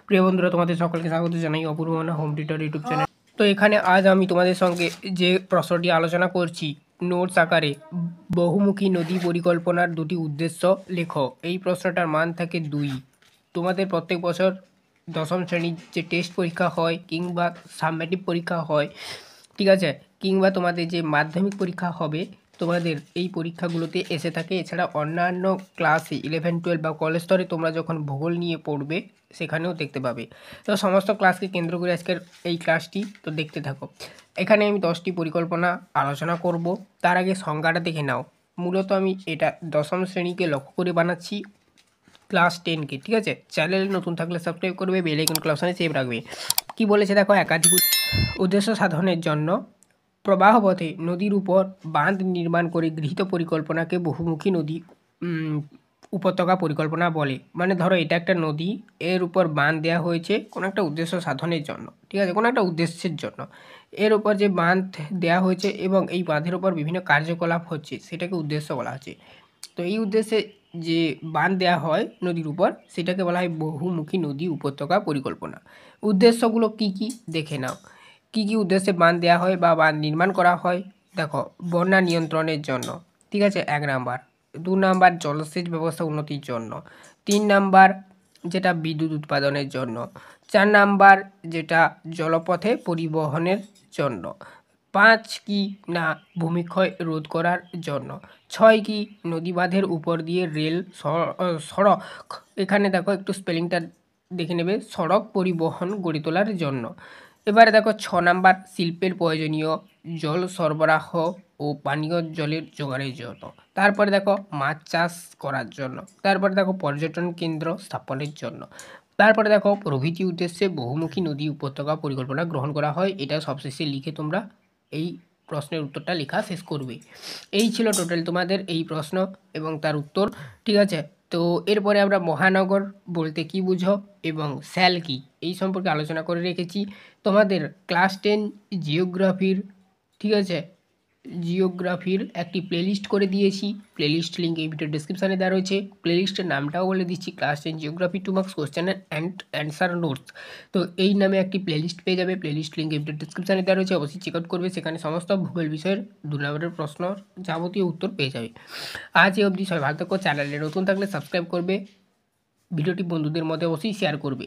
প্রিয় বন্ধুরা, তোমাদের সকলকে স্বাগত জানাই অপূর্বনা হোম টিউটর ইউটিউব চ্যানেল। তো এখানে আজ আমি তোমাদের সঙ্গে যে প্রশ্নটি আলোচনা করছি, নোটস আকারে বহুমুখী নদী পরিকল্পনার দুটি উদ্দেশ্য লেখো। এই প্রশ্নটার মান থাকে 2। তোমাদের প্রত্যেক বছর দশম শ্রেণীর যে টেস্ট পরীক্ষা হয় কিংবা সাবমেটিভ পরীক্ষা হয়, ঠিক আছে, কিংবা তোমাদের যে মাধ্যমিক পরীক্ষা হবে, তোমাদের এই পরীক্ষাগুলোতে এসে থাকে। এছাড়া অন্যান্য ক্লাসে 11-12 বা কলেজ স্তরে তোমরা যখন ভূগোল নিয়ে পড়বে সেখানেও দেখতে পাবে। তো সমস্ত ক্লাসকে কেন্দ্র করে আজকের এই ক্লাসটি তো দেখতে থাকো। এখানে আমি 10টি পরিকল্পনা আলোচনা করব। তার আগে সংজ্ঞাটা দেখে নাও। মূলত আমি এটা দশম শ্রেণীকে লক্ষ্য করে বানাচ্ছি, ক্লাস 10কে, ঠিক আছে। চ্যানেলে নতুন থাকলে সাবস্ক্রাইব করবে, বেল আইকন অপশনে সেভ রাখবে। কি বলেছে দেখো, একাধিক উদ্দেশ্য সাধনের জন্য প্রবাহপথে নদীর উপর বাঁধ নির্মাণ করে গৃহীত পরিকল্পনাকে বহুমুখী নদী উপত্যকা পরিকল্পনা বলে। মানে ধরো এটা একটা নদী, এর উপর বাঁধ দেওয়া হয়েছে কোনো একটা উদ্দেশ্য সাধনের জন্য, ঠিক আছে, কোনো একটা উদ্দেশ্যের জন্য এর উপর যে বাঁধ দেওয়া হয়েছে এবং এই বাঁধের উপর বিভিন্ন কার্যকলাপ হচ্ছে, সেটাকে উদ্দেশ্য বলা হচ্ছে। তো এই উদ্দেশ্যে যে বাঁধ দেওয়া হয় নদীর উপর, সেটাকে বলা হয় বহুমুখী নদী উপত্যকা পরিকল্পনা। উদ্দেশ্যগুলো কি কি দেখে নাও। কি কি উদ্দেশ্যে বাঁধ দেওয়া হয় বা বাঁধ নির্মাণ করা হয়? দেখো, বন্যা নিয়ন্ত্রণের জন্য, ঠিক আছে, 1 নাম্বার। 2 নাম্বার জলসেচ ব্যবস্থা উন্নতির জন্য। 3 নাম্বার যেটা বিদ্যুৎ উৎপাদনের জন্য। 4 নাম্বার যেটা জলপথে পরিবহনের জন্য। 5 কি না ভূমিক্ষয় রোধ করার জন্য। 6 কি নদী বাঁধের উপর দিয়ে রেল সড়ক, এখানে দেখো একটু স্পেলিংটা দেখে নেবে, সড়ক পরিবহন গড়ে তোলার জন্য। এবারে দেখো 6 নাম্বার শিল্পের প্রয়োজনীয় জল সরবরাহ ও পানীয় জলের জোগাড়ের জন্য। তারপরে দেখো মাছ চাষ করার জন্য। তারপরে দেখো পর্যটন কেন্দ্র স্থাপনের জন্য। তারপরে দেখো প্রভৃতি উদ্দেশ্যে বহুমুখী নদী উপত্যকা পরিকল্পনা গ্রহণ করা হয়। এটা সবশেষে লিখে তোমরা এই প্রশ্নের উত্তরটা লেখা শেষ করবে। এই ছিল টোটাল তোমাদের এই প্রশ্ন এবং তার উত্তর, ঠিক আছে। তো এরপরে আমরা মহানগর বলতে কি বুঝো এবং স্যাল কি, এই সম্পর্কে আলোচনা করে রেখেছি। তোমাদের ক্লাস 10 জিওগ্রাফির, ঠিক আছে, জিওগ্রাফির একটি প্লেলিস্ট করে দিয়েছি। প্লেলিস্ট লিঙ্ক এই ভিডিও ডিসক্রিপশানে দেওয়া রয়েছে। প্লেলিস্টের নামটাও বলে দিচ্ছি, class 10 geography 2 marks question and answer notes. তো এই নামে একটি প্লেলিস্ট পেয়ে যাবে। প্লেলিস্ট লিঙ্ক এই ভিডিও ডিসক্রিপশানে দেওয়া রয়েছে, অবশ্যই চেক আউট করবে। সেখানে সমস্ত ভূগোল বিষয়ের 2 নম্বরের প্রশ্ন যাবতীয় উত্তর পেয়ে যাবে। আজ এই অবধি, সবাই ভালো থাকো। চ্যানেলে নতুন থাকলে সাবস্ক্রাইব করবে, ভিডিওটি বন্ধুদের মধ্যে অবশ্যই শেয়ার করবে।